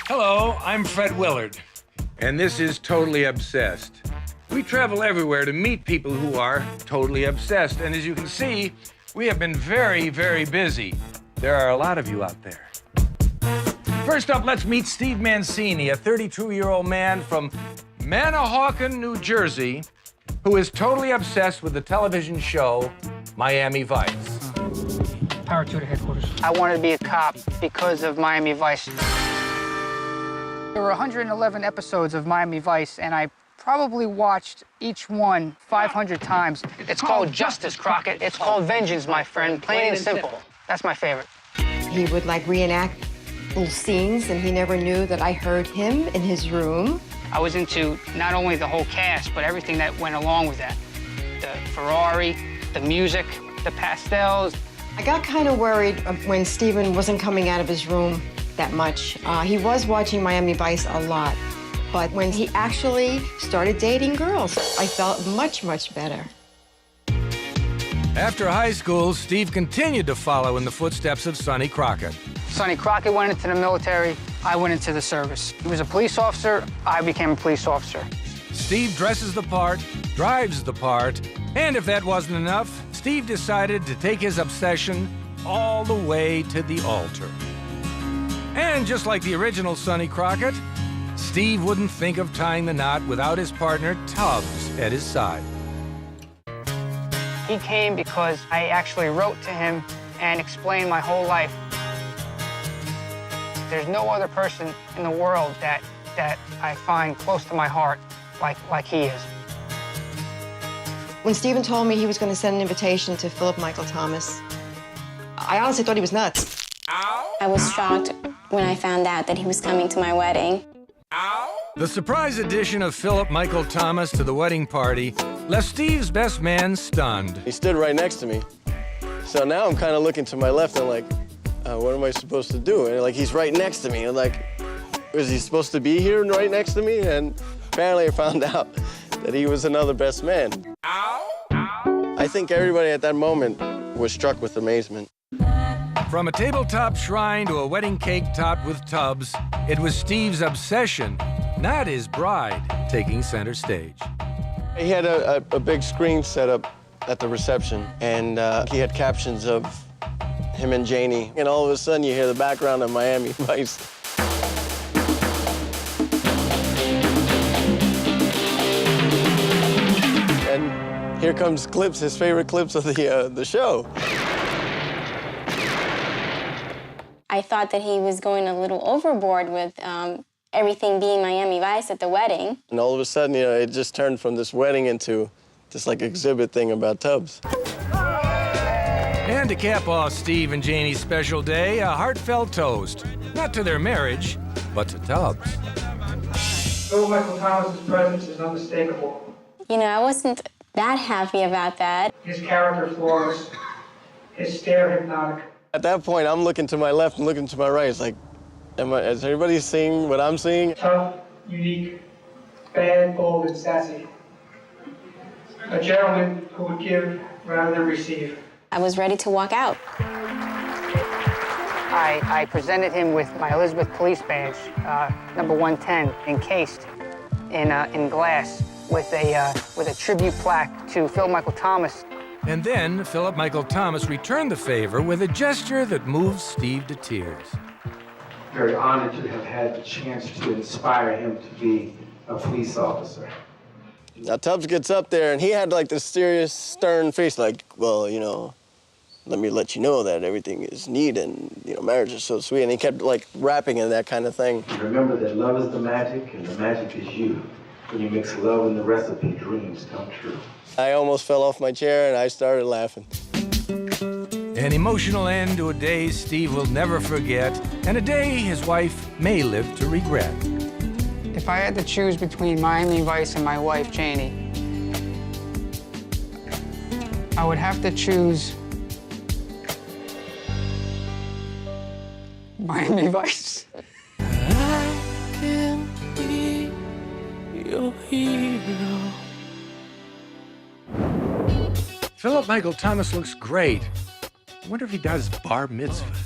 Hello, I'm Fred Willard. And this is Totally Obsessed. We travel everywhere to meet people who are totally obsessed. And as you can see, we have been very, very busy. There are a lot of you out there. First up, let's meet Steve Mancini, a 32-year-old man from Manahawkin, New Jersey, who is totally obsessed with the television show Miami Vice. Power 2 to headquarters. I wanted to be a cop because of Miami Vice. There were 111 episodes of Miami Vice, and I probably watched each one 500 times. It's called Justice, Crockett. It's called Vengeance, my friend. Plain and simple. That's my favorite. He would, like, reenact little scenes, and he never knew that I heard him in his room. I was into not only the whole cast, but everything that went along with that. The Ferrari, the music, the pastels. I got kind of worried when Steven wasn't coming out of his room that much. He was watching Miami Vice a lot. But when he actually started dating girls, I felt much, much better. After high school, Steve continued to follow in the footsteps of Sonny Crockett. Sonny Crockett went into the military. I went into the service. He was a police officer. I became a police officer. Steve dresses the part, drives the part, and if that wasn't enough, Steve decided to take his obsession all the way to the altar. And just like the original Sonny Crockett, Steve wouldn't think of tying the knot without his partner, Tubbs, at his side. He came because I actually wrote to him and explained my whole life. There's no other person in the world that I find close to my heart like he is. When Steven told me he was going to send an invitation to Philip Michael Thomas, I honestly thought he was nuts. I was shocked when I found out that he was coming to my wedding. The surprise addition of Philip Michael Thomas to the wedding party left Steve's best man stunned. He stood right next to me. So now I'm kind of looking to my left and like, what am I supposed to do? And like, he's right next to me. And like, was he supposed to be here right next to me? And apparently I found out that he was another best man. I think everybody at that moment was struck with amazement. From a tabletop shrine to a wedding cake topped with Tubbs, it was Steve's obsession, not his bride, taking center stage. He had a big screen set up at the reception, and he had captions of him and Janie, and all of a sudden you hear the background of Miami Vice. And here comes clips, his favorite clips of the show. I thought that he was going a little overboard with everything being Miami Vice at the wedding. And all of a sudden, you know, it just turned from this wedding into this like exhibit thing about Tubbs. And to cap off Steve and Janie's special day, a heartfelt toast, not to their marriage, but to Tubbs. Phil Michael Thomas's presence is unmistakable. You know, I wasn't that happy about that. His character flaws, his stare hypnotic. At that point, I'm looking to my left and looking to my right. It's like, is everybody seeing what I'm seeing? Tough, unique, bad, bold, and sassy. A gentleman who would give rather than receive. I was ready to walk out. I presented him with my Elizabeth Police badge, number 110, encased in glass with a tribute plaque to Phil Michael Thomas. And then Philip Michael Thomas returned the favor with a gesture that moved Steve to tears. Very honored to have had the chance to inspire him to be a police officer. Now, Tubbs gets up there, and he had, like, this serious, stern face, like, well, you know, let me let you know that everything is neat and, you know, marriage is so sweet. And he kept, like, rapping and that kind of thing. Remember that love is the magic, and the magic is you. When you mix love and the recipe, dreams come true. I almost fell off my chair, and I started laughing. An emotional end to a day Steve will never forget, and a day his wife may live to regret. If I had to choose between Miami Vice and my wife, Janie, I would have to choose Miami Vice. I can be your hero. Philip Michael Thomas looks great. I wonder if he does bar mitzvahs.